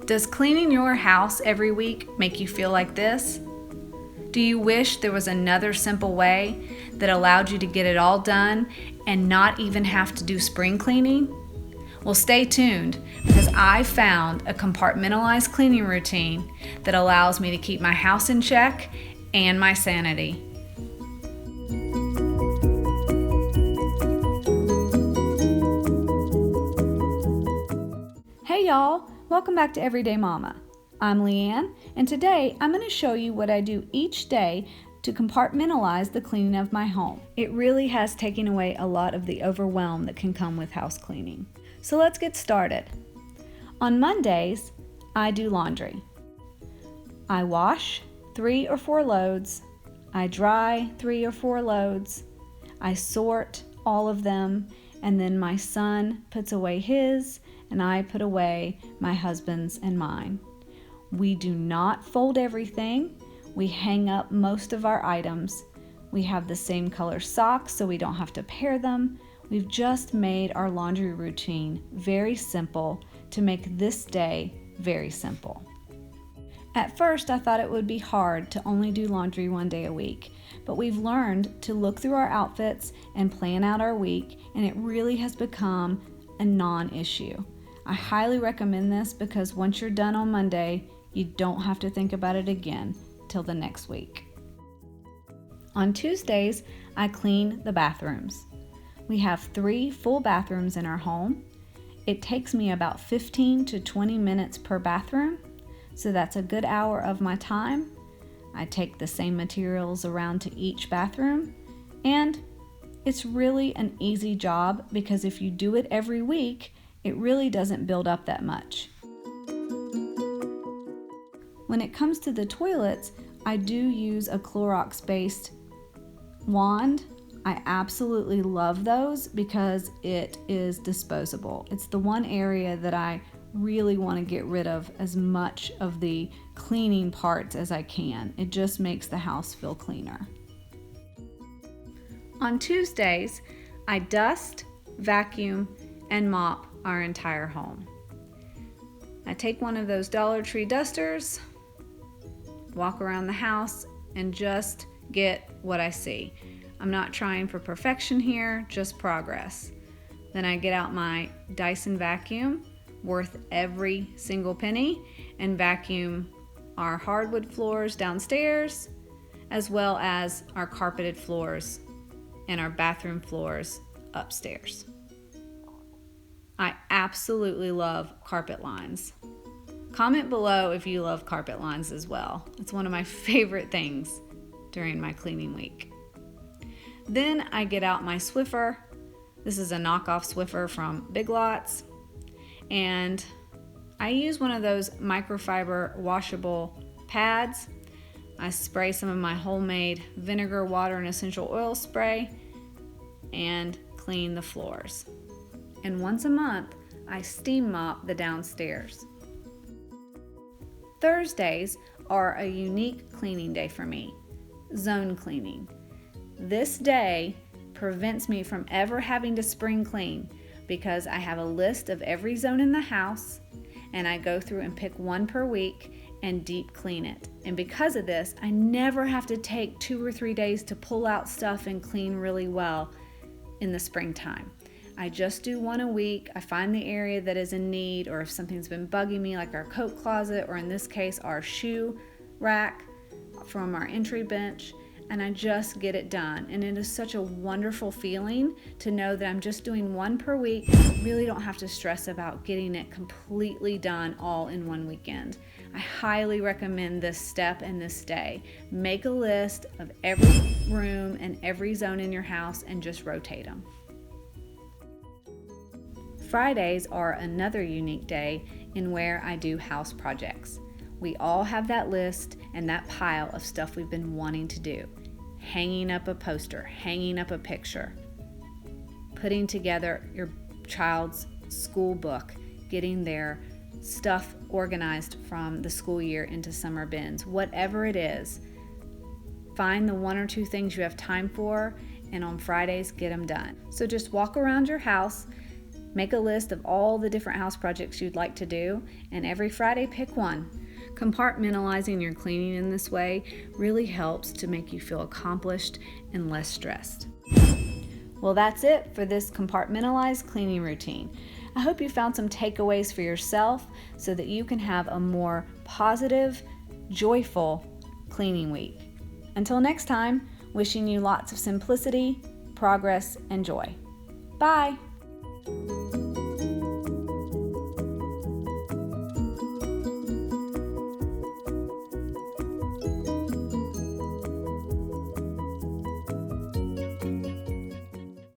Does cleaning your house every week make you feel like this? Do you wish there was another simple way that allowed you to get it all done and not even have to do spring cleaning? Well, stay tuned because I found a compartmentalized cleaning routine that allows me to keep my house in check and my sanity. Hey y'all, welcome back to Everyday Mama. I'm Leanne, and today I'm going to show you what I do each day to compartmentalize the cleaning of my home. It really has taken away a lot of the overwhelm that can come with house cleaning. So let's get started. On Mondays, I do laundry. I wash 3 or 4 loads. I dry 3 or 4 loads. I sort all of them, and then my son puts away his, and I put away my husband's and mine. We do not fold everything. We hang up most of our items. We have the same color socks so we don't have to pair them. We've just made our laundry routine very simple to make this day very simple. At first, I thought it would be hard to only do laundry 1 day a week, but we've learned to look through our outfits and plan out our week, and it really has become a non-issue. I highly recommend this because once you're done on Monday, you don't have to think about it again till the next week. On Tuesdays, I clean the bathrooms. We have 3 full bathrooms in our home. It takes me about 15 to 20 minutes per bathroom, so that's a good hour of my time. I take the same materials around to each bathroom, and it's really an easy job because if you do it every week, it really doesn't build up that much. When it comes to the toilets, I do use a Clorox-based wand. I absolutely love those because it is disposable. It's the one area that I really want to get rid of as much of the cleaning parts as I can. It just makes the house feel cleaner. On Tuesdays, I dust, vacuum, and mop our entire home. I take one of those Dollar Tree dusters, walk around the house, and just get what I see. I'm not trying for perfection here, just progress. Then I get out my Dyson vacuum, worth every single penny, and vacuum our hardwood floors downstairs, as well as our carpeted floors and our bathroom floors upstairs. I absolutely love carpet lines. Comment below if you love carpet lines as well. It's one of my favorite things during my cleaning week. Then I get out my Swiffer. This is a knockoff Swiffer from Big Lots. And I use one of those microfiber washable pads. I spray some of my homemade vinegar, water, and essential oil spray and clean the floors. And once a month, I steam mop the downstairs. Thursdays are a unique cleaning day for me, zone cleaning. This day prevents me from ever having to spring clean because I have a list of every zone in the house and I go through and pick one per week and deep clean it. And because of this, I never have to take 2 or 3 days to pull out stuff and clean really well in the springtime. I just do one a week. I find the area that is in need, or if something's been bugging me, like our coat closet, or in this case, our shoe rack from our entry bench, and I just get it done. And it is such a wonderful feeling to know that I'm just doing one per week. I really don't have to stress about getting it completely done all in one weekend. I highly recommend this step and this day. Make a list of every room and every zone in your house and just rotate them. Fridays are another unique day in where I do house projects. We all have that list and that pile of stuff we've been wanting to do. Hanging up a poster, hanging up a picture, putting together your child's school book, getting their stuff organized from the school year into summer bins. Whatever it is, find the 1 or 2 things you have time for, and on Fridays, get them done. So just walk around your house, Make a list of all the different house projects you'd like to do, and every Friday pick one. Compartmentalizing your cleaning in this way really helps to make you feel accomplished and less stressed. Well, that's it for this compartmentalized cleaning routine. I hope you found some takeaways for yourself so that you can have a more positive, joyful cleaning week. Until next time, wishing you lots of simplicity, progress, and joy. Bye!